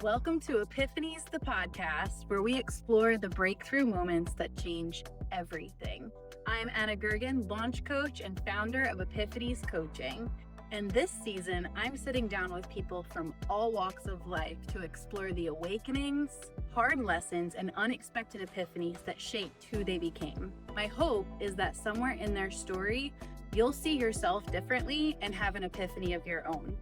Welcome to Epiphanies, the podcast, where we explore the breakthrough moments that change everything. I'm Anna Gergen, launch coach and founder of Epiphanies Coaching. And this season, I'm sitting down with people from all walks of life to explore the awakenings, hard lessons, and unexpected epiphanies that shaped who they became. My hope is that somewhere in their story, you'll see yourself differently and have an epiphany of your own.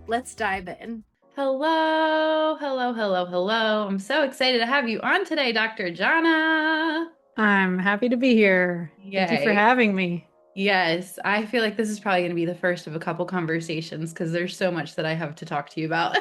Let's dive in. Hello. I'm so excited to have you on today, Dr. Johnna. I'm happy to be here. Yay. Thank you for having me. Yes, I feel like this is probably going to be the first of a couple conversations because there's so much that I have to talk to you about.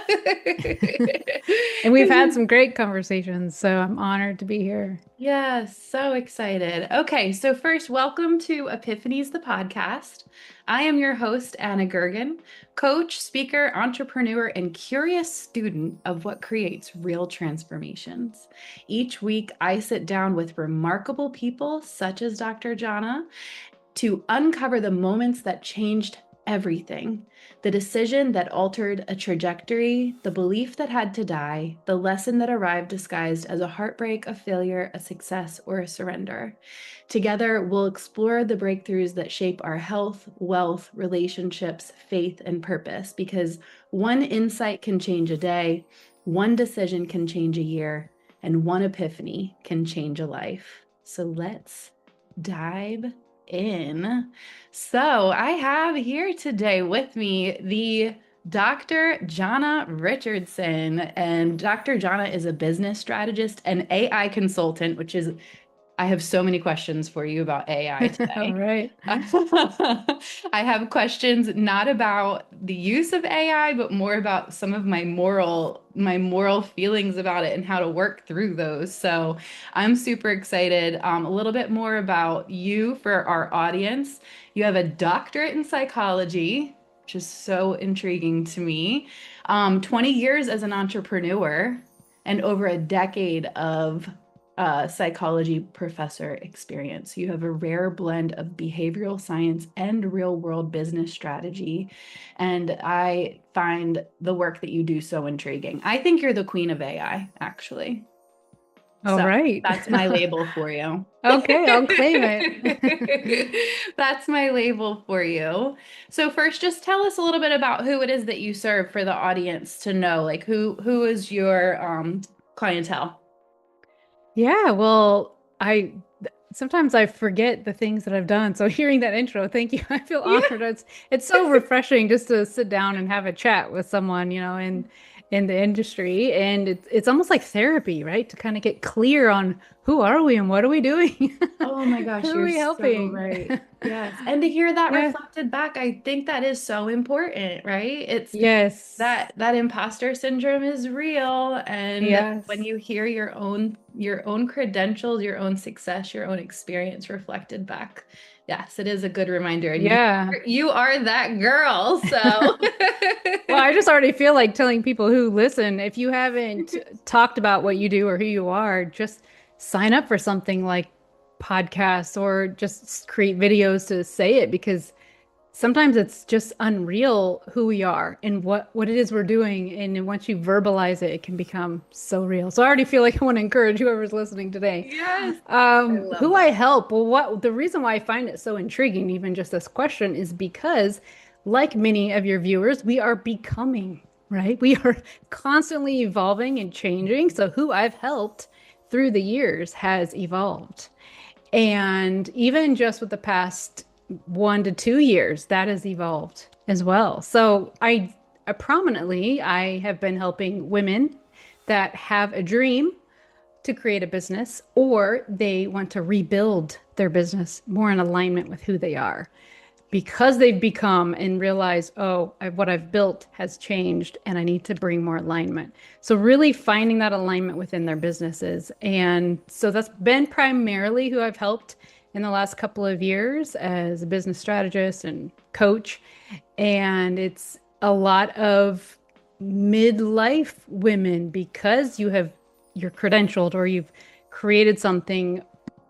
And we've had some great conversations, so I'm honored to be here. Yes, so excited. Okay, so first, welcome to Epiphanies, the podcast. I am your host, Anna Gergen, coach, speaker, entrepreneur, and curious student of what creates real transformations. Each week, I sit down with remarkable people such as Dr. Johnna to uncover the moments that changed everything, the decision that altered a trajectory, the belief that had to die, the lesson that arrived disguised as a heartbreak, a failure, a success, or a surrender. Together, we'll explore the breakthroughs that shape our health, wealth, relationships, faith, and purpose, because one insight can change a day, one decision can change a year, and one epiphany can change a life. So let's dive in. So I have here today with me the Dr. Johnna Richardson, and Dr. Johnna is a business strategist and AI consultant, which is, I have so many questions for you about AI today. All right. I have questions not about the use of AI, but more about some of my moral feelings about it and how to work through those. So I'm super excited. A little bit more about you for our audience. You have a doctorate in psychology, which is so intriguing to me. 20 years as an entrepreneur and over a decade of psychology professor experience. You have a rare blend of behavioral science and real world business strategy. And I find the work that you do so intriguing. I think you're the queen of AI, actually. All right. That's my label for you. Okay, I'll claim it. That's my label for you. So first, just tell us a little bit about who it is that you serve for the audience to know, like who is your clientele? Yeah, well, sometimes I forget the things that I've done. So hearing that intro, thank you. I feel honored. It's so refreshing just to sit down and have a chat with someone, in the industry. And it's almost like therapy, right? To kind of get clear on who are we and what are we doing? Oh my gosh, Who are you're we helping? so right. Yes. And to hear that Yeah. reflected back, I think that is so important, right? It's Yes. that imposter syndrome is real. And Yes. when you hear your own credentials, your own success, your own experience reflected back, yes, it is a good reminder. And Yeah. you are that girl. So Well, I just already feel like telling people who listen, if you haven't talked about what you do or who you are, just sign up for something like podcasts or just create videos to say it, because sometimes it's just unreal who we are and what it is we're doing. And then once you verbalize it, it can become so real. So I already feel like I want to encourage whoever's listening today. yes. I Who I help. Well, the reason why I find it so intriguing, even just this question, is because like many of your viewers, we are becoming, right? We are constantly evolving and changing. So who I've helped through the years has evolved. And even just with the past 1 to 2 years, that has evolved as well. So I prominently, I have been helping women that have a dream to create a business, or they want to rebuild their business more in alignment with who they are, because they've become and realize, what I've built has changed and I need to bring more alignment. So really finding that alignment within their businesses. And so that's been primarily who I've helped in the last couple of years as a business strategist and coach. And it's a lot of midlife women, because you're credentialed or you've created something.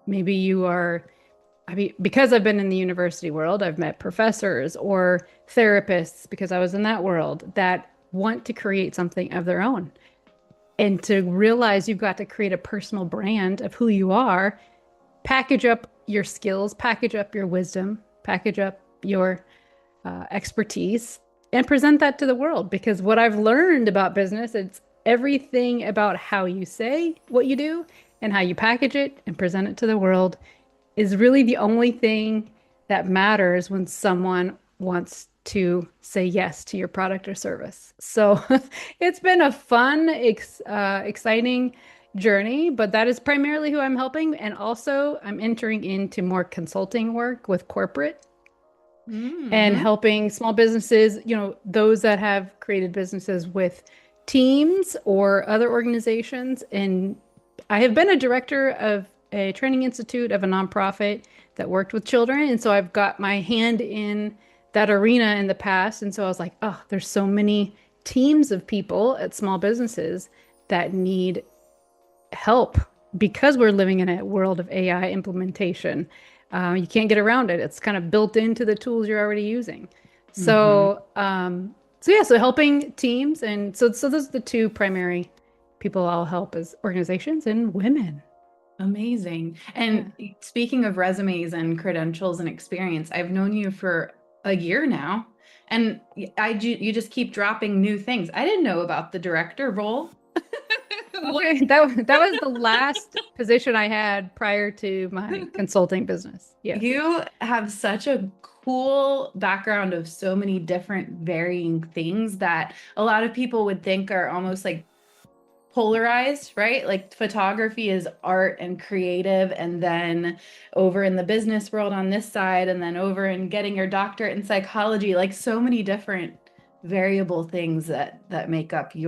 Maybe you are, because I've been in the university world, I've met professors or therapists, because I was in that world, that want to create something of their own. And to realize you've got to create a personal brand of who you are, package up your skills, package up your wisdom, package up your expertise, and present that to the world. Because what I've learned about business, it's everything about how you say what you do and how you package it and present it to the world is really the only thing that matters when someone wants to say yes to your product or service. So it's been a fun, exciting journey, but that is primarily who I'm helping. And also, I'm entering into more consulting work with corporate and Mm-hmm. helping small businesses, those that have created businesses with teams or other organizations. And I have been a director of a training institute of a nonprofit that worked with children. And so I've got my hand in that arena in the past. And so I was like, oh, there's so many teams of people at small businesses that need help because we're living in a world of AI implementation. You can't get around it. It's kind of built into the tools you're already using. Mm-hmm. So helping teams, and so those are the two primary people I'll help as organizations and women. Amazing. Yeah. And speaking of resumes and credentials and experience, I've known you for a year now, and you just keep dropping new things. I didn't know about the director role. What? Okay, that was the last position I had prior to my consulting business. Yes. You have such a cool background of so many different varying things that a lot of people would think are almost like polarized, right? Like photography is art and creative, and then over in the business world on this side, and then over in getting your doctorate in psychology, like so many different variable things that make up who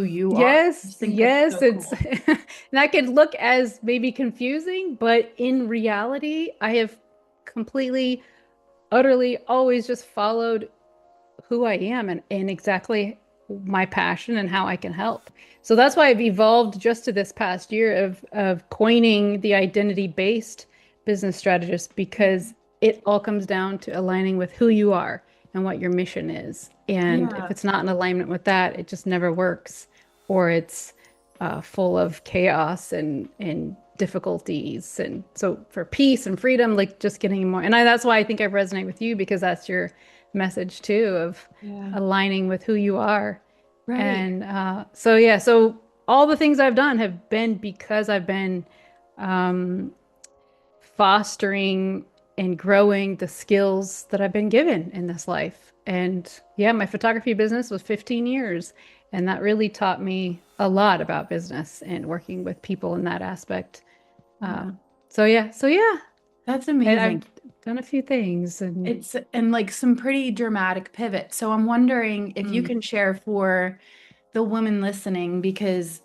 you are. I Yes, just think that's yes, so it's cool. that could look as maybe confusing, but in reality, I have completely, utterly always just followed who I am and exactly my passion and how I can help. So that's why I've evolved just to this past year of coining the identity-based business strategist because it all comes down to aligning with who you are and what your mission is. And if Yeah. it's not in alignment with that, it just never works, or it's full of chaos and difficulties. And so for peace and freedom, like just getting more. And that's why I think I resonate with you because that's your message too of Yeah. aligning with who you are. Right. And so yeah, so all the things I've done have been because I've been um, fostering and growing the skills that I've been given in this life. And yeah, my photography business was 15 years, and that really taught me a lot about business and working with people in that aspect. Uh, Yeah. so yeah, That's and amazing. I've done a few things, and It's and like some pretty dramatic pivots. So I'm wondering if you mm, can share for the women listening, because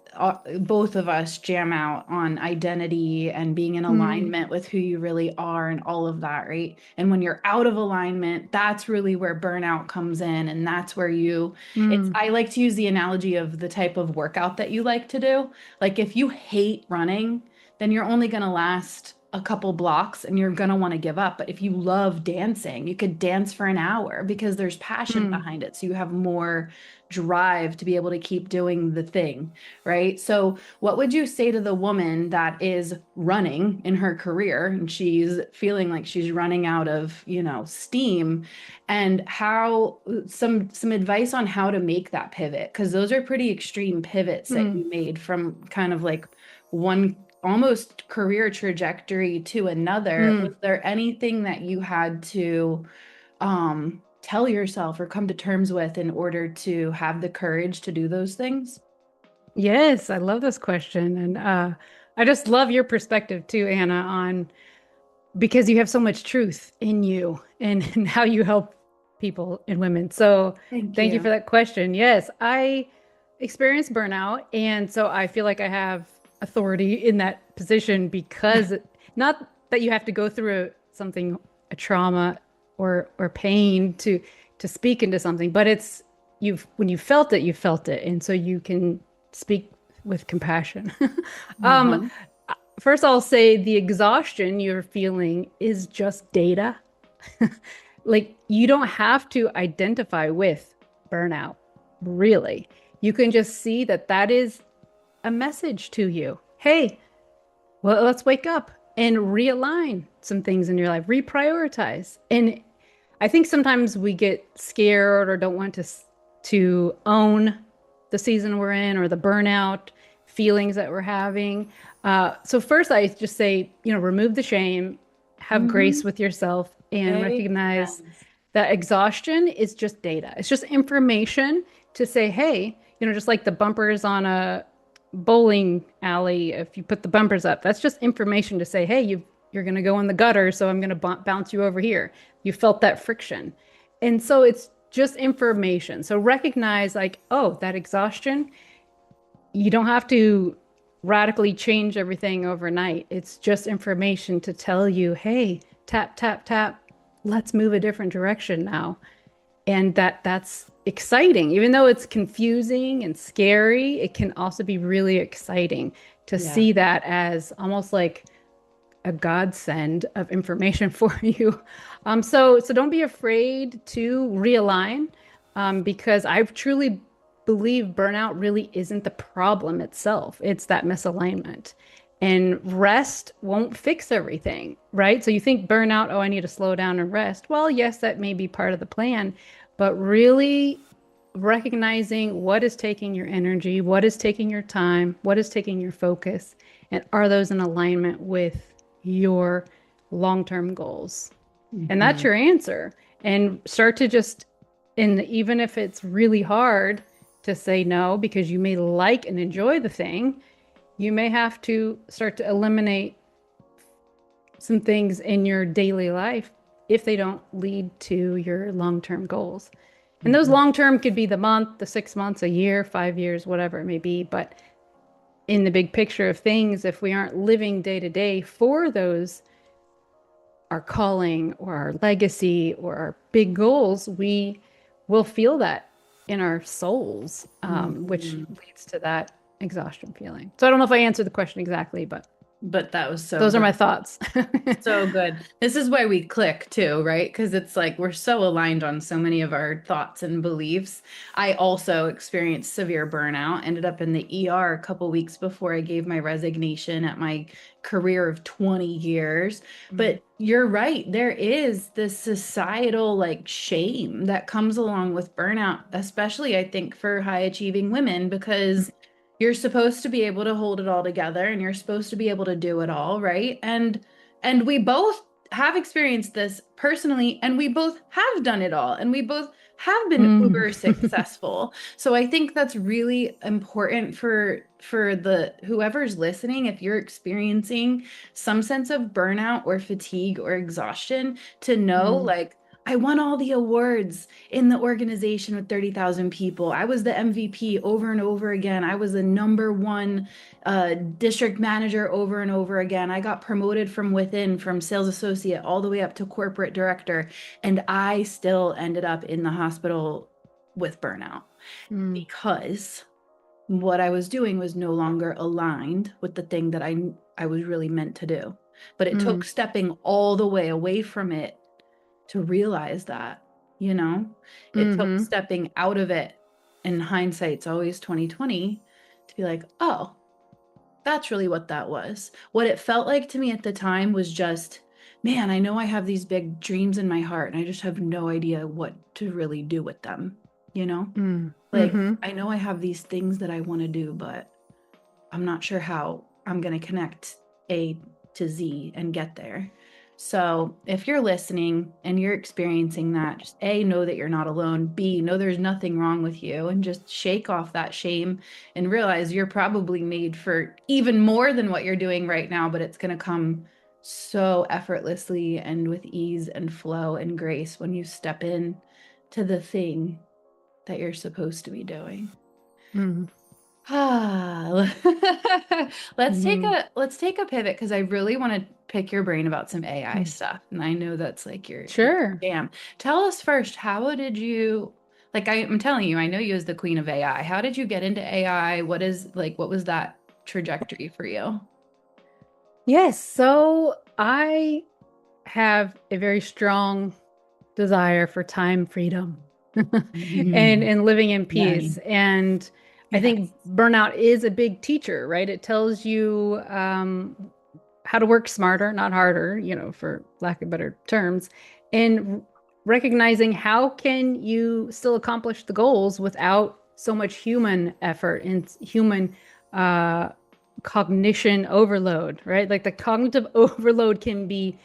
both of us jam out on identity and being in mm, alignment with who you really are and all of that, right? And when you're out of alignment, that's really where burnout comes in. And that's where mm, I like to use the analogy of the type of workout that you like to do. Like if you hate running, then you're only going to last a couple blocks and you're going to want to give up. But if you love dancing, you could dance for an hour because there's passion mm. behind it. So you have more drive to be able to keep doing the thing, right? So, what would you say to the woman that is running in her career and she's feeling like she's running out of, steam, and how some advice on how to make that pivot? Because those are pretty extreme pivots that Mm. you made from kind of like one almost career trajectory to another. Was Mm. there anything that you had to tell yourself or come to terms with in order to have the courage to do those things? Yes, I love this question. And I just love your perspective too, Anna, on because you have so much truth in you and how you help people and women. So Thank thank you for you. that question. Yes, I experienced burnout. And so I feel like I have authority in that position because not that you have to go through something, a trauma or pain to speak into something, but it's you've when you felt it, you felt it. And so you can speak with compassion. Um, Uh-huh. First, I'll say the exhaustion you're feeling is just data. Like, you don't have to identify with burnout, really. you can just see that that is a message to you. Hey, well, let's wake up and realign some things in your life, reprioritize. And I think sometimes we get scared or don't want to own the season we're in or the burnout feelings that we're having. So first, I just say, remove the shame, have Mm-hmm. grace with yourself, and recognize Amen. that exhaustion is just data. It's just information to say, hey, just like the bumpers on a bowling alley, if you put the bumpers up, that's just information to say, hey, you're going to go in the gutter, so I'm going to bounce you over here. You felt that friction. And so it's just information. So recognize like, oh, that exhaustion, you don't have to radically change everything overnight. It's just information to tell you, hey, tap, tap, tap, let's move a different direction now. And that's exciting. Even though it's confusing and scary, it can also be really exciting to Yeah. see that as almost like a godsend of information for you. So don't be afraid to realign, because I truly believe burnout really isn't the problem itself. It's that misalignment. And rest won't fix everything, right? So you think burnout, oh, I need to slow down and rest. Well, yes, that may be part of the plan, but really recognizing what is taking your energy, what is taking your time, what is taking your focus, and are those in alignment with your long-term goals? And that's Mm-hmm. your answer. And start to just, and even if it's really hard to say no because you may like and enjoy the thing, you may have to start to eliminate some things in your daily life if they don't lead to your long-term goals. And those Mm-hmm. long-term could be the month, the 6 months, a year, 5 years, whatever it may be. But in the big picture of things, if we aren't living day to day for those, our calling or our legacy or our big goals, we will feel that in our souls, which Mm-hmm. leads to that exhaustion feeling. So I don't know if I answered the question exactly, but But that was so those are good. my thoughts. So good. This is why we click too, right? Because it's like we're so aligned on so many of our thoughts and beliefs. I also experienced severe burnout, ended up in the ER a couple weeks before I gave my resignation at my career of 20 years. Mm, But you're right. There is this societal like shame that comes along with burnout, especially I think for high achieving women, because you're supposed to be able to hold it all together and you're supposed to be able to do it all, right? And we both have experienced this personally and we both have done it all and we both have been mm, uber successful. So I think that's really important for the whoever's listening, if you're experiencing some sense of burnout or fatigue or exhaustion, to know mm, like I won all the awards in the organization with 30,000 people. I was the MVP over and over again. I was the number one district manager over and over again. I got promoted from within, from sales associate all the way up to corporate director. And I still ended up in the hospital with burnout mm, because what I was doing was no longer aligned with the thing that I was really meant to do. But it took mm, stepping all the way away from it to realize that, you know, it took mm-hmm, stepping out of it. In hindsight's always 2020 to be like, oh, that's really what that was. What it felt like to me at the time was just, man, I know I have these big dreams in my heart and I just have no idea what to really do with them, you know? mm, Like, mm-hmm, I know I have these things that I want to do, but I'm not sure how I'm going to connect A to Z and get there. So, if you're listening and you're experiencing that, just A, know that you're not alone. B, know there's nothing wrong with you and just shake off that shame and realize you're probably made for even more than what you're doing right now, but it's going to come so effortlessly and with ease and flow and grace when you step in to the thing that you're supposed to be doing. mm, Ah, mm-hmm. let's take a pivot because I really want to pick your brain about some AI Mm. stuff, and I know that's like your Sure. jam. Tell us first, how did you like I'm telling you, I know you as the queen of AI. How did you get into AI? What was that trajectory for you? Yes. So I have a very strong desire for time freedom and living in peace. Nice. And I think Yes. burnout is a big teacher, right? It tells you how to work smarter, not harder, for lack of better terms, and recognizing how can you still accomplish the goals without so much human effort and human uh, cognition overload, right? Like the cognitive overload can be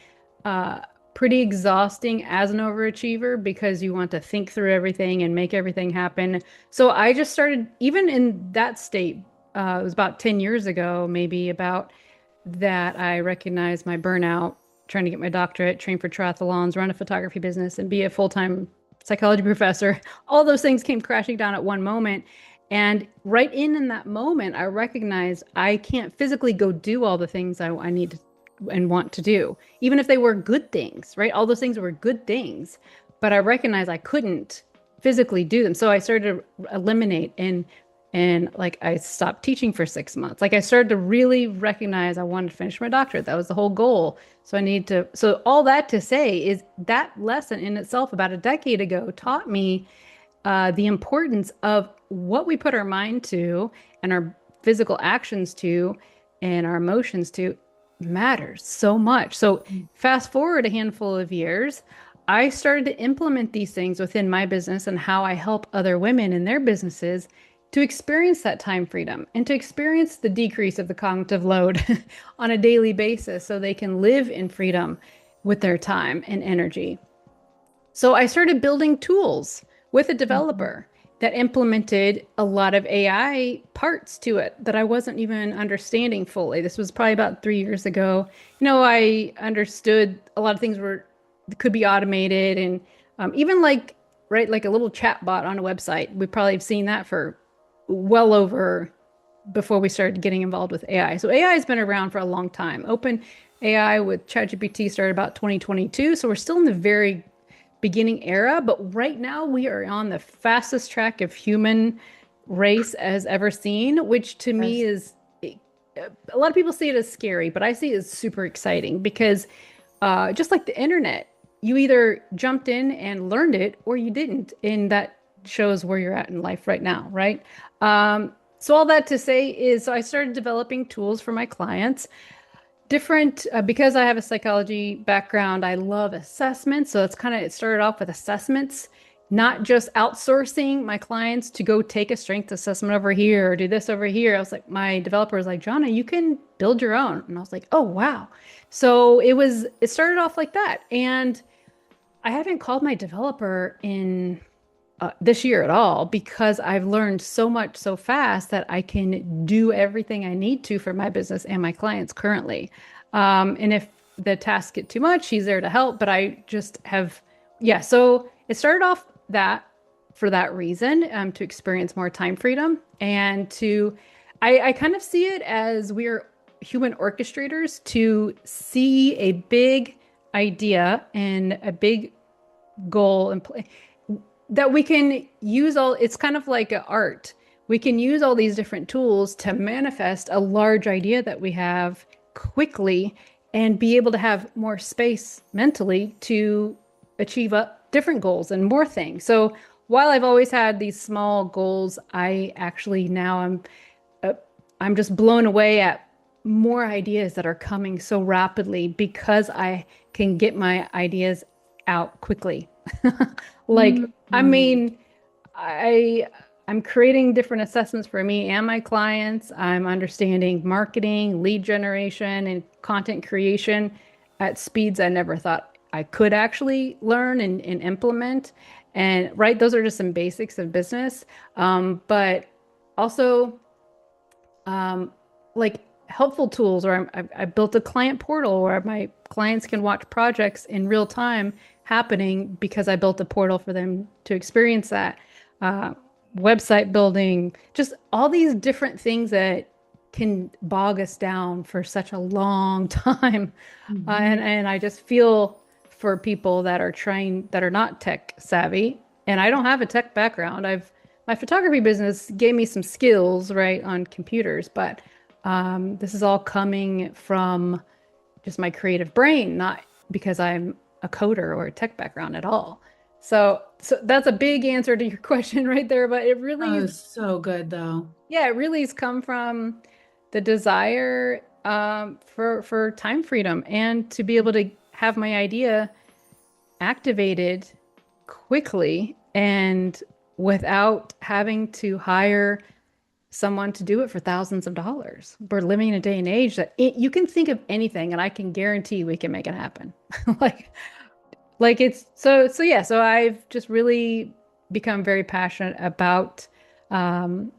uh, pretty exhausting as an overachiever because you want to think through everything and make everything happen. So I just started, even in that state, it was about 10 years ago, maybe about that, I recognized my burnout, trying to get my doctorate, train for triathlons, run a photography business, and be a full-time psychology professor. All those things came crashing down at one moment. And right in that moment, I recognized I can't physically go do all the things I need to and want to do, even if they were good things, right? All those things were good things, but I recognized I couldn't physically do them. So I started to eliminate and like I stopped teaching for 6 months. Like I started to really recognize I wanted to finish my doctorate. That was the whole goal. So I need to, so all that to say is that lesson in itself about a decade ago taught me the importance of what we put our mind to and our physical actions to and our emotions to matters so much. So fast forward a handful of years, I started to implement these things within my business and how I help other women in their businesses to experience that time freedom and to experience the decrease of the cognitive load on a daily basis so they can live in freedom with their time and energy. So I started building tools with a Mhm. developer that implemented a lot of AI parts to it that I wasn't even understanding fully. This was probably about 3 years ago. I understood a lot of things were could be automated and even like right like a little chat bot on a website. We probably have seen that for well over before we started getting involved with AI. So AI has been around for a long time. Open AI with ChatGPT started about 2022. So we're still in the very beginning era, but right now we are on the fastest track of human race as ever seen, which to me Yes. is a lot of people see it as scary, but I see it as super exciting because just like the internet, you either jumped in and learned it or you didn't. And that shows where you're at in life right now, right? So all that to say is so I started developing tools for my clients different because I have a psychology background. I love assessments. So it started off with assessments, not just outsourcing my clients to go take a strength assessment over here or do this over here. I was like, my developer was like, Johnna, you can build your own. And I was like, oh, wow. So it started off like that. And I haven't called my developer in this year at all because I've learned so much so fast that I can do everything I need to for my business and my clients currently. And if the tasks get too much, he's there to help. But I just have, yeah. So it started off that for that reason, to experience more time freedom and I kind of see it as we're human orchestrators to see a big idea and a big goal and play that we can use all it's kind of like an art. We can use all these different tools to manifest a large idea that we have quickly and be able to have more space mentally to achieve different goals and more things. So while I've always had these small goals, I actually now uh, I'm just blown away at more ideas that are coming so rapidly because I can get my ideas out quickly. Like, I Mhm. mean, I I'm creating different assessments for me and my clients. I'm understanding marketing, lead generation, and content creation at speeds I never thought I could actually learn and implement. And right, those are just some basics of business. But also like helpful tools, or I built a client portal where my clients can watch projects in real time happening because I built a portal for them to experience that. Uh, Website building, just all these different things that can bog us down for such a long time. Mhm. And I just feel for people that are trying that are not tech savvy. And I don't have a tech background. I've my photography business gave me some skills, right, on computers, but this is all coming from just my creative brain, not because I'm a coder or a tech background at all. So that's a big answer to your question right there, but it really Oh, is, so good though. yeah, it really has come from the desire for time freedom and to be able to have my idea activated quickly and without having to hire someone to do it for thousands of dollars. We're living in a day and age that you can think of anything, and I can guarantee we can make it happen. Like, like it's so yeah. So I've just really become very passionate about um,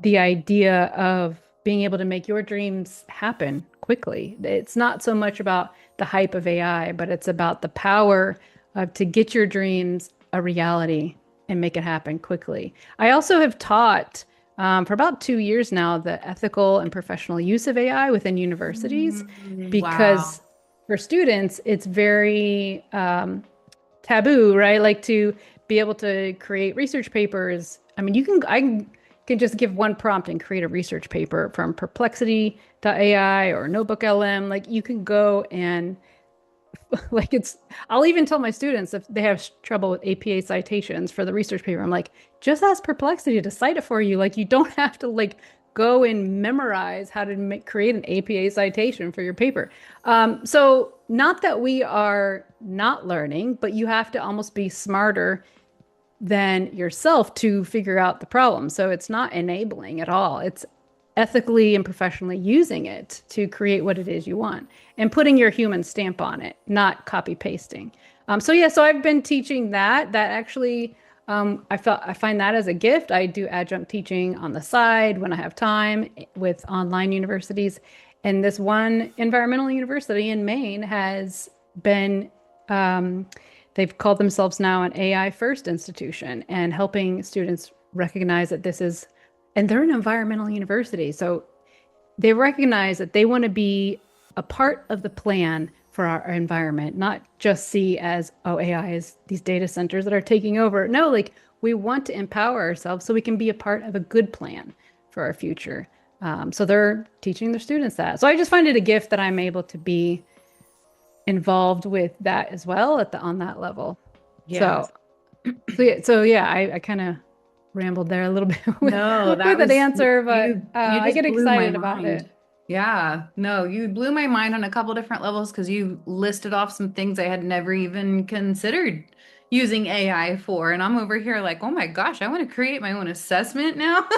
the idea of being able to make your dreams happen quickly. It's not so much about the hype of AI, but it's about the power of to get your dreams a reality and make it happen quickly. I also have taught for about 2 years now the ethical and professional use of AI within universities Wow. because for students, it's very taboo, right? Like to be able to create research papers. I mean, I can just give one prompt and create a research paper from perplexity.ai or notebook.lm. Like you can go and like I'll even tell my students if they have trouble with APA citations for the research paper, I'm like, just ask Perplexity to cite it for you. Like you don't have to like go and memorize how to create an APA citation for your paper. So not that we are not learning, but you have to almost be smarter than yourself to figure out the problem. So it's not enabling at all. It's ethically and professionally using it to create what it is you want and putting your human stamp on it, not copy pasting. So yeah, so I've been teaching that. That actually, I find that as a gift. I do adjunct teaching on the side when I have time with online universities. And this one environmental university in Maine has been they've called themselves now an AI first institution and helping students recognize that this is, and they're an environmental university. So they recognize that they want to be a part of the plan for our environment, not just see as, oh, AI is these data centers that are taking over. No, like we want to empower ourselves so we can be a part of a good plan for our future. So they're teaching their students that. So I just find it a gift that I'm able to be involved with that as well at the on that level. Yes. So so yeah, I kind of rambled there a little bit No, that with an was answer, but you I just get blew my excited about it. mind. Yeah, no, you blew my mind on a couple different levels because you listed off some things I had never even considered using AI for. And I'm over here like, oh my gosh, I want to create my own assessment now.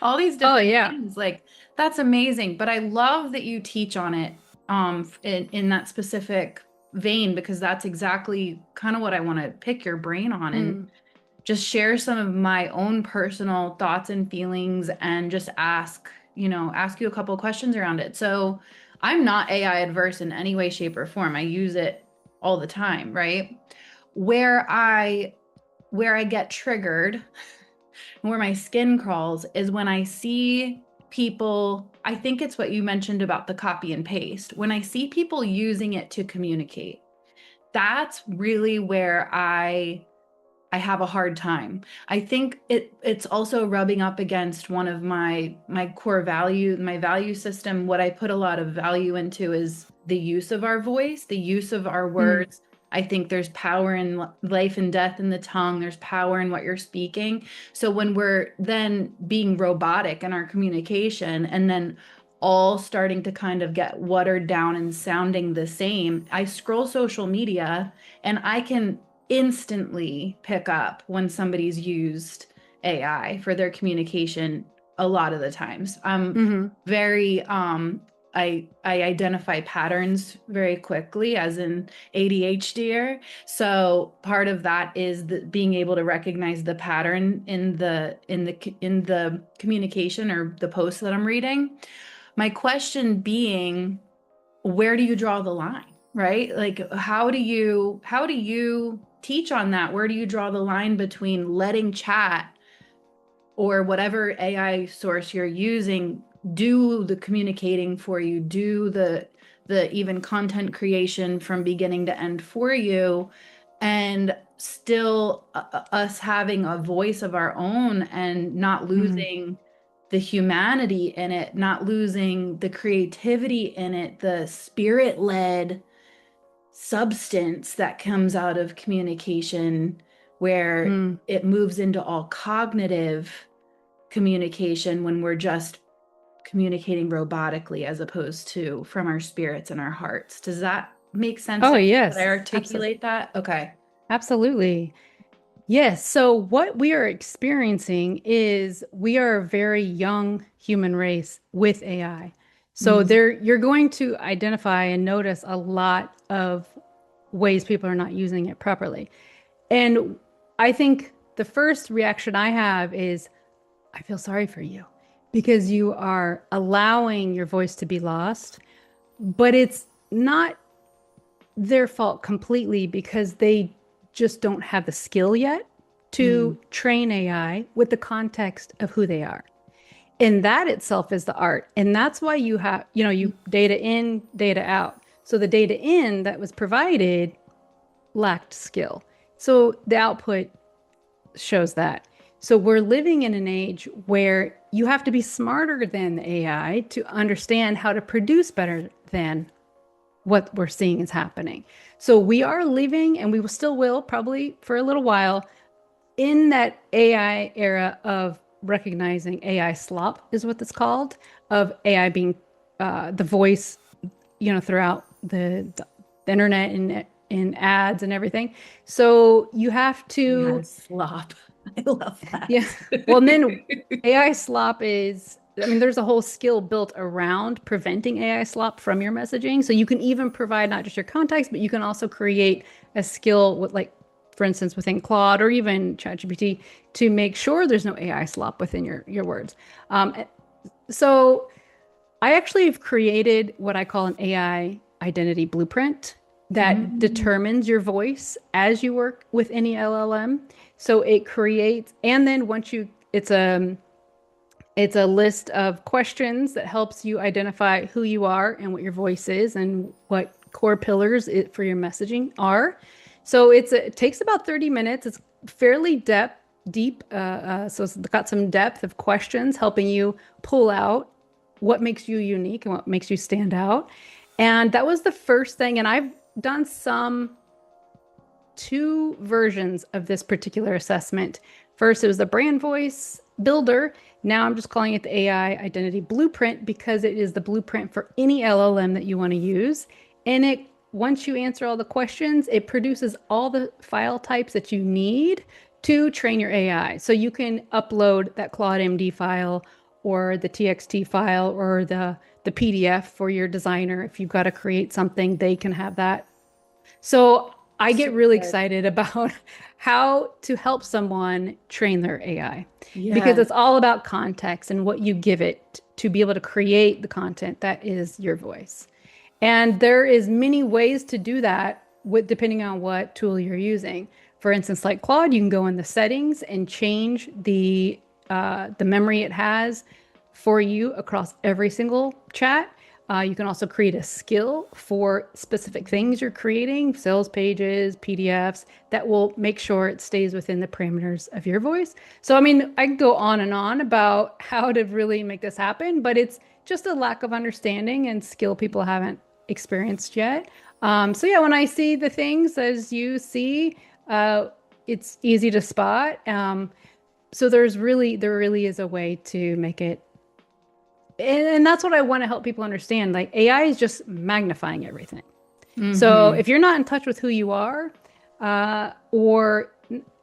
All these Oh different yeah. things. Like, that's amazing. But I love that you teach on it in that specific vein because that's exactly kind of what I want to pick your brain on. And Mm, just share some of my own personal thoughts and feelings and just ask you a couple of questions around it. So I'm not AI adverse in any way, shape, or form. I use it all the time, right? Where I where I get triggered, where my skin crawls is when I see people, I think it's what you mentioned about the copy and paste. When I see people using it to communicate, that's really where I have a hard time. I think it's also rubbing up against one of my core value, my value system. What I put a lot of value into is the use of our voice, the use of our mm, words. I think there's power in life and death in the tongue. There's power in what you're speaking. So when we're then being robotic in our communication and then all starting to kind of get watered down and sounding the same, I scroll social media and I can instantly pick up when somebody's used AI for their communication a lot of the times. hmm Very I identify patterns very quickly as an ADHDer. So part of that is being able to recognize the pattern in the communication or the post that I'm reading. My question being, where do you draw the line, right? Like how do you teach on that? Where do you draw the line between letting chat or whatever AI source you're using do the communicating for you, do the even content creation from beginning to end for you, and still us having a voice of our own and not mm, losing the humanity in it, not losing the creativity in it, the spirit led substance that comes out of communication where Mm. it moves into all cognitive communication when we're just communicating robotically as opposed to from our spirits and our hearts. Does that make sense? Oh, Did I yes. articulate that? Okay. Absolutely. Yes. So what we are experiencing is we are a very young human race with AI. So Mhm. you're going to identify and notice a lot of ways people are not using it properly. And I think the first reaction I have is, I feel sorry for you because you are allowing your voice to be lost, but it's not their fault completely because they just don't have the skill yet Mm. to train AI with the context of who they are. And that itself is the art. And that's why you have, you data in, data out. So the data in that was provided lacked skill. So the output shows that. So we're living in an age where you have to be smarter than the AI to understand how to produce better than what we're seeing is happening. So we are living, and we will still will probably for a little while, in that AI era of recognizing AI slop is what it's called, of AI being the voice, throughout the internet and in ads and everything. So you have to, Yes, slop. I love yeah. that. Well, and then AI slop is, I mean, there's a whole skill built around preventing AI slop from your messaging. So you can even provide not just your context, but you can also create a skill with, like, for instance, within Claude or even ChatGPT to make sure there's no AI slop within your words. So I actually have created what I call an AI identity blueprint that Mm. determines your voice as you work with any LLM. So it creates, and then once you, it's a list of questions that helps you identify who you are and what your voice is and what core pillars for your messaging are. So it takes about 30 minutes. It's fairly deep. So it's got some depth of questions helping you pull out what makes you unique and what makes you stand out. And that was the first thing. And I've done two versions of this particular assessment. First, it was the brand voice builder. Now I'm just calling it the AI identity blueprint because it is the blueprint for any LLM that you want to use. And once you answer all the questions, it produces all the file types that you need to train your AI. So you can upload that Claude MD file or the TXT file or the PDF for your designer. If you've got to create something, they can have that. So I get So really good. excited about how to help someone train their AI because Yes. it's all about context and what you give it to be able to create the content that is your voice. And there is many ways to do that with depending on what tool you're using. For instance, like Claude, you can go in the settings and change the memory it has for you across every single chat. You can also create a skill for specific things you're creating, sales pages, PDFs, that will make sure it stays within the parameters of your voice. So, I mean, I can go on and on about how to really make this happen, but it's just a lack of understanding and skill people haven't experienced yet. So, yeah, when I see the things as you see, it's easy to spot. So there really is a way to make it, and that's what I want to help people understand. Like AI is just magnifying everything. So Mm-hmm. if you're not in touch with who you are, or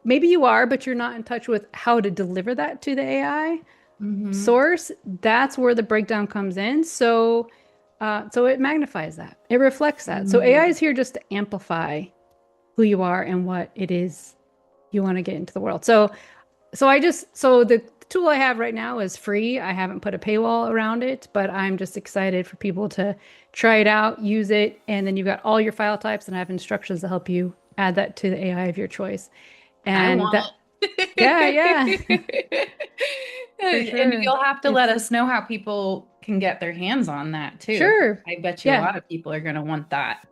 maybe you are, but you're not in touch with how to deliver that to the AI Mm-hmm. source, that's where the breakdown comes in. So it magnifies that. It reflects that. So AI Mm. is here just to amplify who you are and what it is you want to get into the world. So the tool I have right now is free. I haven't put a paywall around it, but I'm just excited for people to try it out, use it, and then you've got all your file types, and I have instructions to help you add that to the AI of your choice. I And want that, yeah, yeah, it. for And sure. you'll have to let It's us know how people can get their hands on that too. sure. I bet you a Yeah, lot of people are going to want that.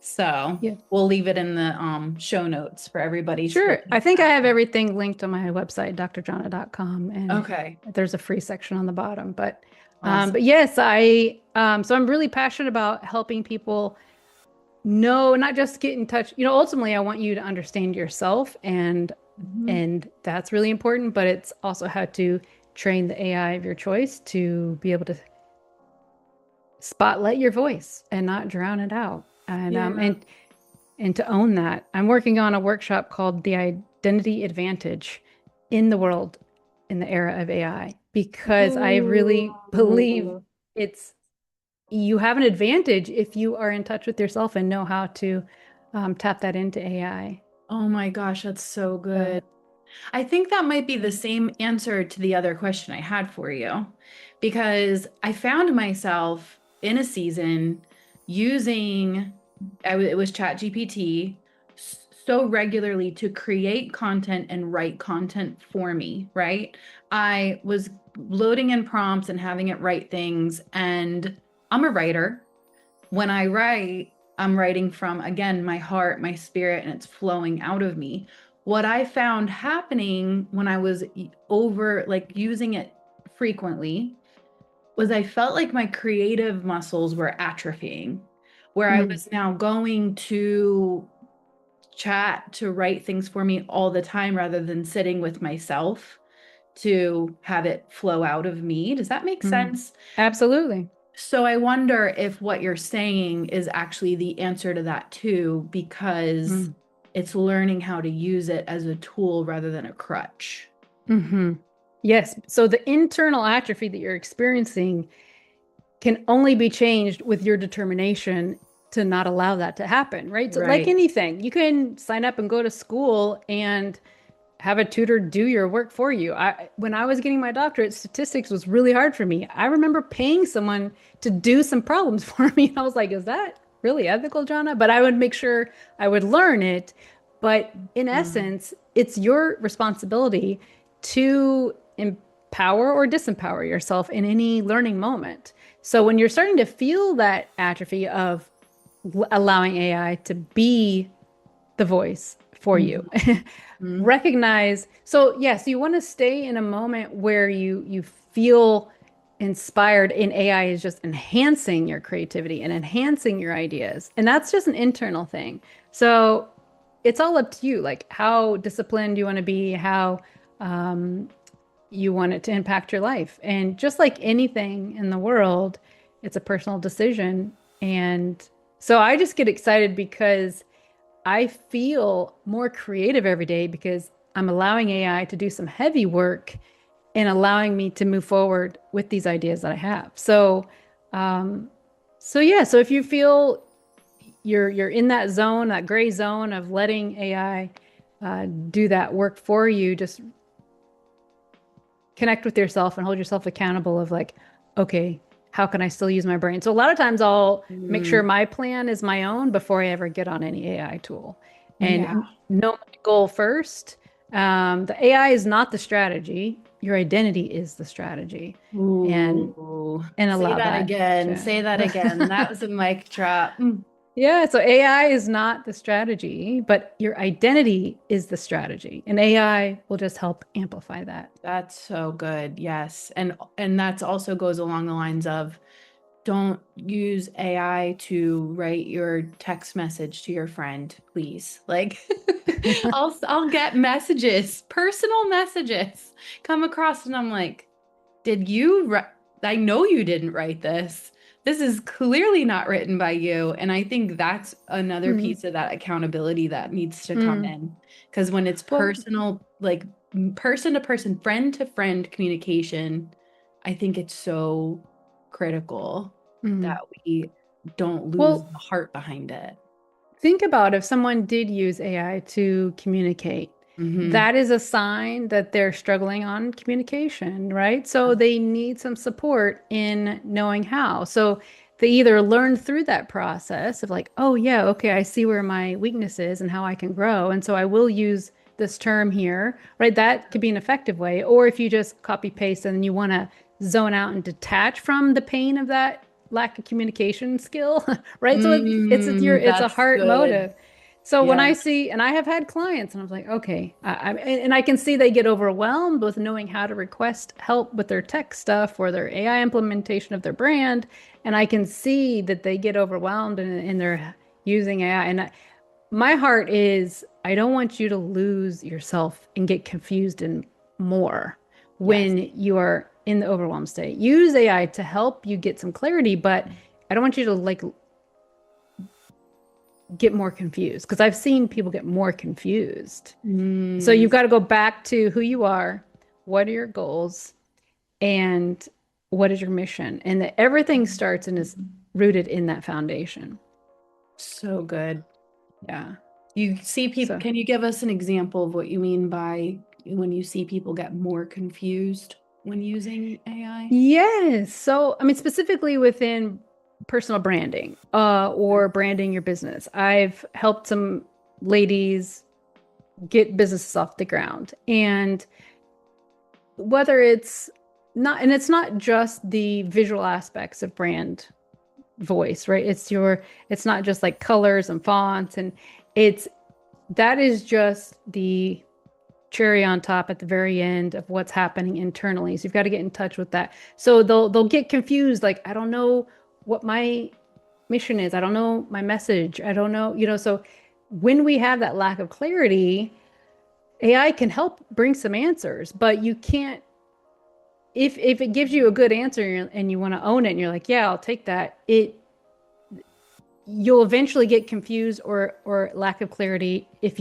So yeah, we'll leave it in the show notes for everybody to sure. look I at think I that. have everything linked on my website, drjohna.com, and Okay. there's a free section on the bottom. But Awesome. yes, so I'm really passionate about helping people No, not just get in touch. Ultimately, I want you to understand yourself, Mhm. and that's really important, but it's also how to train the AI of your choice to be able to spotlight your voice and not drown it out. And um Yeah. and and to own that. I'm working on a workshop called The Identity Advantage in the World in the Era of AI because I really believe Ooh. it's you have an advantage if you are in touch with yourself and know how to tap that into AI. Oh my gosh, that's so So, good. I think that might be the same answer to the other question I had for you, because I found myself in a season using it was ChatGPT so regularly to create content and write content for me, right? I was loading in prompts and having it write things, and I'm a writer. When I write, I'm writing from, again, my heart, my spirit, and it's flowing out of me. What I found happening when I was over, like using it frequently, was I felt like my creative muscles were atrophying, where I mm, was now going to chat to write things for me all the time rather than sitting with myself to have it flow out of me. Does that make mm, sense? absolutely. So I wonder if what you're saying is actually the answer to that too, because Mm, it's learning how to use it as a tool rather than a crutch. hmm. Yes. So the internal atrophy that you're experiencing can only be changed with your determination to not allow that to happen, right? So like Right. anything, you can sign up and go to school and have a tutor do your work for you. When I was getting my doctorate, statistics was really hard for me. I remember paying someone to do some problems for me. And I was like, is that really ethical, Johnna? But I would make sure I would learn it. But in Mm. essence, it's your responsibility to empower or disempower yourself in any learning moment. So when you're starting to feel that atrophy of allowing AI to be the voice for you, Mhm. recognize. So yes, you want to stay in a moment where you feel inspired, and AI is just enhancing your creativity and enhancing your ideas. And that's just an internal thing. So it's all up to you, like how disciplined you want to be, how um, you want it to impact your life. And just like anything in the world, it's a personal decision. And so I just get excited because I feel more creative every day because I'm allowing AI to do some heavy work and allowing me to move forward with these ideas that I have. Um, so yeah, so if you feel you're in that zone, that gray zone of letting AI do that work for you, just connect with yourself and hold yourself accountable of like, okay, how can I still use my brain? So a lot of times I'll make sure Mm. my plan is my own before I ever get on any AI tool Yeah. and know my goal first. The AI is not the strategy. Your identity is the strategy, and Ooh. and Say allow that that again. to. Say that again. That was a mic drop. Mm. Yeah, so AI is not the strategy, but your identity is the strategy, and AI will just help amplify that. That's so good. Yes. And that's also goes along the lines of don't use AI to write your text message to your friend, please. Like I'll get messages, personal messages come across and I'm like, "Did you I know you didn't write this. This is clearly not written by you." And I think that's another Mm, piece of that accountability that needs to come mm. in. Because when it's Well, personal, like person to person, friend to friend communication, I think it's so critical that mm. we don't lose Well, the heart behind it. think about if someone did use AI to communicate. Hmm. That is a sign that they're struggling on communication, right? So they need some support in knowing how. So they either learn through that process of like, oh yeah, okay, I see where my weakness is and how I can grow. And so I will use this term here, right? That could be an effective way. Or if you just copy paste and you want to zone out and detach from the pain of that lack of communication skill, right? So it's a That's heart good. motive. So when Yeah. I see, and I have had clients, and I was like, okay, and I can see they get overwhelmed with knowing how to request help with their tech stuff or their AI implementation of their brand, and I can see that they get overwhelmed and they're, using AI. And my heart is I don't want you to lose yourself and get confused and more Yes. when you are in the overwhelmed state. Use AI to help you get some clarity, but I don't want you to like get more confused because I've seen people get more confused. So Mm, you've got to go back to who you are, what are your goals, and what is your mission? And that everything starts and is rooted in that foundation. so good. Yeah. You see people, So, can you give us an example of what you mean by when you see people get more confused when using AI? yes. So, I mean, specifically within personal branding, or branding your business. I've helped some ladies get businesses off the ground. And whether it's not, and it's not just the visual aspects of brand voice, right? It's not just like colors and fonts, and it's, that is just the cherry on top at the very end of what's happening internally. So you've got to get in touch with that. So they'll get confused, like, I don't know what my mission is. I don't know my message. I don't know, so when we have that lack of clarity, AI can help bring some answers, but you can't, if it gives you a good answer and you want to own it and you're like, yeah, I'll take that, you'll eventually get confused or lack of clarity if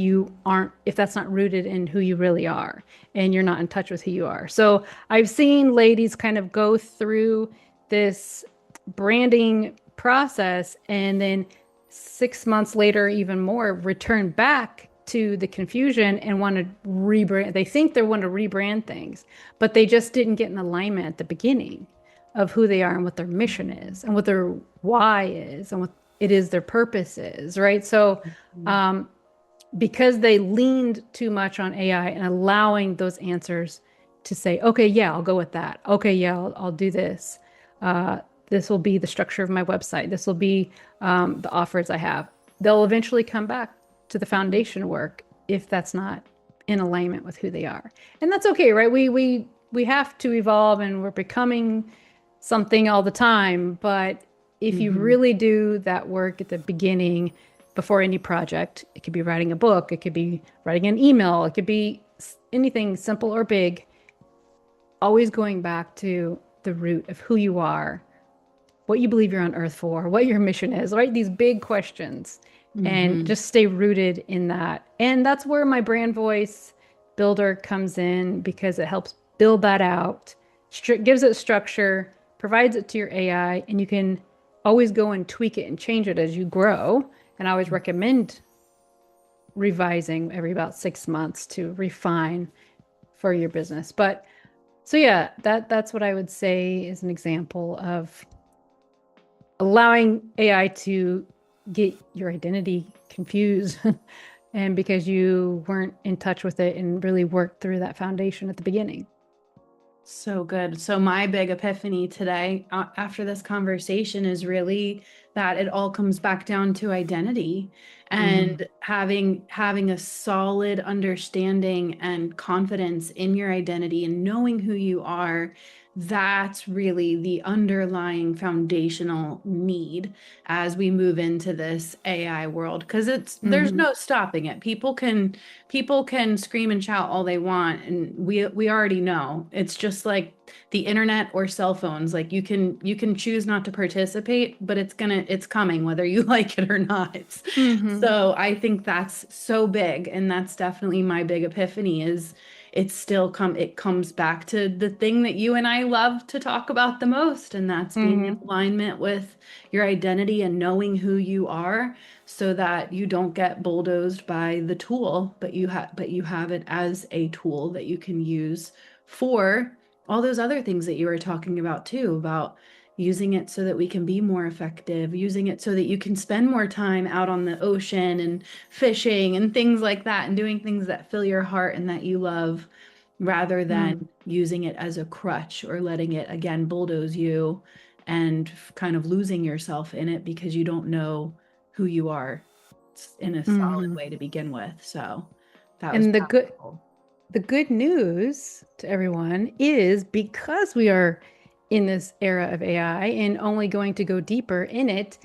that's not rooted in who you really are and you're not in touch with who you are. So I've seen ladies kind of go through this branding process and then 6 months later, even more, return back to the confusion and want to rebrand. They think they want to rebrand things, but they just didn't get in alignment at the beginning of who they are and what their mission is and what their why is and what it is their purpose is, right? So, Mhm. because they leaned too much on AI and allowing those answers to say, okay, yeah, I'll go with that. Okay, yeah, I'll do this. This will be the structure of my website. This will be the offers I have. They'll eventually come back to the foundation work if that's not in alignment with who they are, and that's okay, right? We have to evolve, and we're becoming something all the time. But if you Mhm. really do that work at the beginning, before any project, it could be writing a book, it could be writing an email, it could be anything simple or big, always going back to the root of who you are, what you believe you're on earth for, what your mission is, right? These big questions, and Mhm. just stay rooted in that. And that's where my brand voice builder comes in because it helps build that out, gives it structure, provides it to your AI, and you can always go and tweak it and change it as you grow. And I always recommend revising every about 6 months to refine for your business. But so yeah, that's what I would say is an example of allowing AI to get your identity confused and because you weren't in touch with it and really worked through that foundation at the beginning. So good. So my big epiphany today, after this conversation, is really that it all comes back down to identity Mm-hmm. and having a solid understanding and confidence in your identity and knowing who you are. That's really the underlying foundational need as we move into this AI world, because there's Mm-hmm. no stopping it. People can scream and shout all they want, and we already know. It's just like the internet or cell phones. Like you can choose not to participate, but it's coming whether you like it or not. Mm-hmm. So I think that's so big, and that's definitely my big epiphany is it comes back to the thing that you and I love to talk about the most, and that's being in Mm-hmm. alignment with your identity and knowing who you are so that you don't get bulldozed by the tool, but you have it as a tool that you can use for all those other things that you were talking about too, about using it so that we can be more effective, using it so that you can spend more time out on the ocean and fishing and things like that and doing things that fill your heart and that you love rather Mm-hmm. than using it as a crutch or letting it again bulldoze you and kind of losing yourself in it because you don't know who you are in a solid Mm-hmm. way to begin with. So that was And powerful. the good news to everyone is because we are in this era of AI and only going to go deeper in it,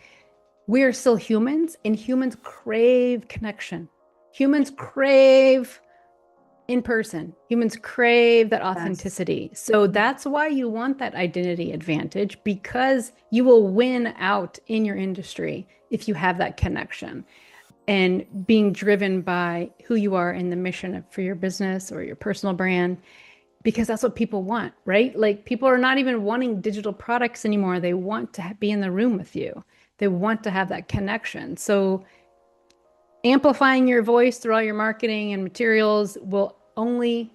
we are still humans, and humans crave connection. Humans crave in person. Humans crave that Yes. authenticity. So that's why you want that identity advantage, because you will win out in your industry if you have that connection and being driven by who you are in the mission for your business or your personal brand, because that's what people want, right? Like people are not even wanting digital products anymore. They want to be in the room with you. They want to have that connection. So amplifying your voice through all your marketing and materials will only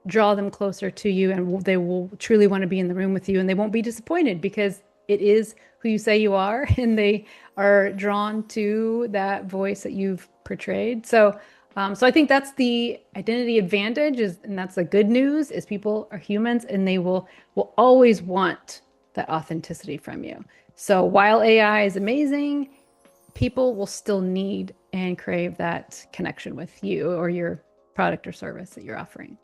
draw them closer to you, and they will truly want to be in the room with you, and they won't be disappointed because it is who you say you are and they are drawn to that voice that you've portrayed. So I think that's the identity advantage is, and that's the good news is people are humans and they will always want that authenticity from you. So while AI is amazing, people will still need and crave that connection with you or your product or service that you're offering.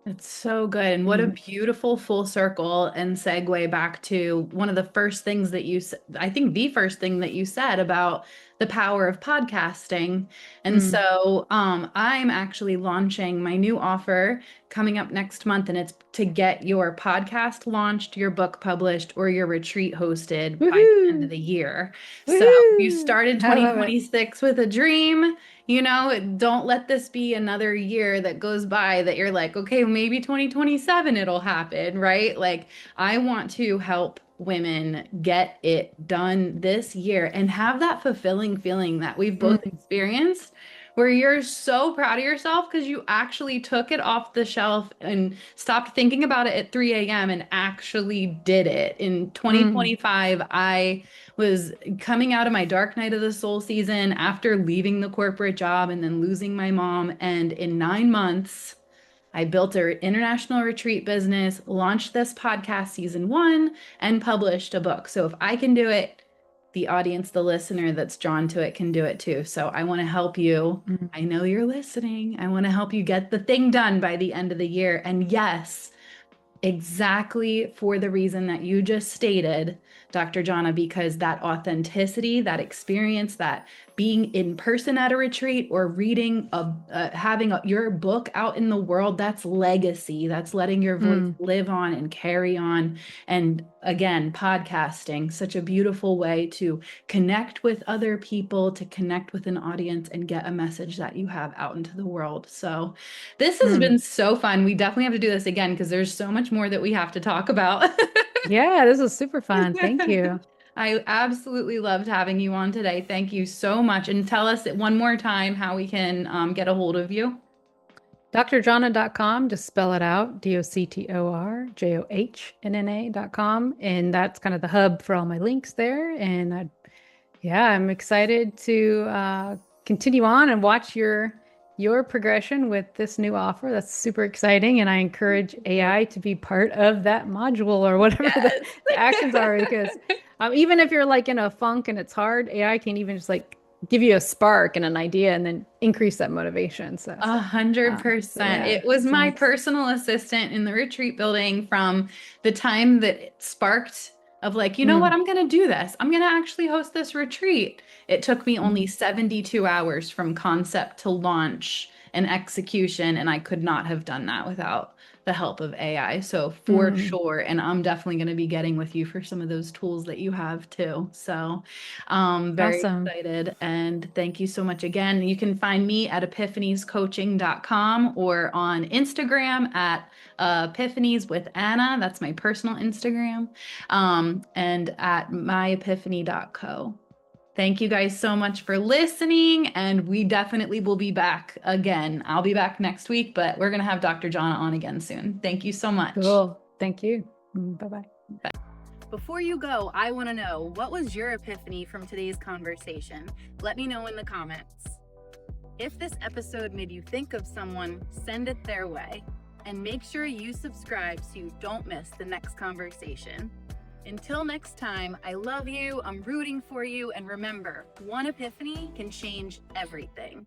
It's so good. And what a Mm. beautiful full circle and segue back to one of the first things that I think the first thing that you said about the power of podcasting. And Mm. so I'm actually launching my new offer coming up next month, and it's to get your podcast launched, your book published, or your retreat hosted by the end of Woohoo! the year. So you Woohoo! started I love it. 2026 with a dream. Don't let this be another year that goes by that you're like, okay, maybe 2027 it'll happen, right? Like, I want to help women get it done this year and have that fulfilling feeling that we've both Mm. experienced, where you're so proud of yourself because you actually took it off the shelf and stopped thinking about it at 3 a.m. and actually did it. In Mm. 2025, I was coming out of my dark night of the soul season after leaving the corporate job and then losing my mom. And in 9 months, I built an international retreat business, launched this podcast season 1, and published a book. So if I can do it, the audience, the listener that's drawn to it can do it too. So I want to help you. Mm. I know you're listening. I want to help you get the thing done by the end of the year. And yes, exactly for the reason that you just stated, Dr. Johnna, because that authenticity, that experience, that being in person at a retreat or reading, having your book out in the world, that's legacy. That's letting your voice Mm. live on and carry on. And again, podcasting, such a beautiful way to connect with other people, to connect with an audience and get a message that you have out into the world. So, this has Mm. been so fun. We definitely have to do this again because there's so much more that we have to talk about. Yeah, this was super fun. Thank you. I absolutely loved having you on today. Thank you so much. And tell us one more time how we can get a hold of you. drjohnna.com, just spell it out, DOCTORJOHNNA.com. And that's kind of the hub for all my links there. And yeah, I'm excited to continue on and watch your progression with this new offer. That's super exciting. And I encourage AI to be part of that module or whatever Yes. the actions are, because even if you're like in a funk and it's hard, AI can even just like give you a spark and an idea and then increase that motivation. So, A hundred so percent. yeah, It was so my I'm personal assistant in the retreat building from the time that it sparked of like, you know what, mm, I'm going to do this. I'm going to actually host this retreat. It took me only mm, 72 hours from concept to launch and execution, and I could not have done that without the help of AI. So for mm. sure, and I'm definitely going to be getting with you for some of those tools that you have too. So very Awesome. excited. And thank you so much again. You can find me at epiphaniescoaching.com or on Instagram at Epiphanies with Anna. That's my personal Instagram. And at myepiphany.co. Thank you guys so much for listening. And we definitely will be back again. I'll be back next week, but we're going to have Dr. Johnna on again soon. Thank you so much. Cool. Thank you. Bye-bye. Before you go, I want to know, what was your epiphany from today's conversation? Let me know in the comments. If this episode made you think of someone, send it their way. And make sure you subscribe so you don't miss the next conversation. Until next time, I love you, I'm rooting for you, and remember, one epiphany can change everything.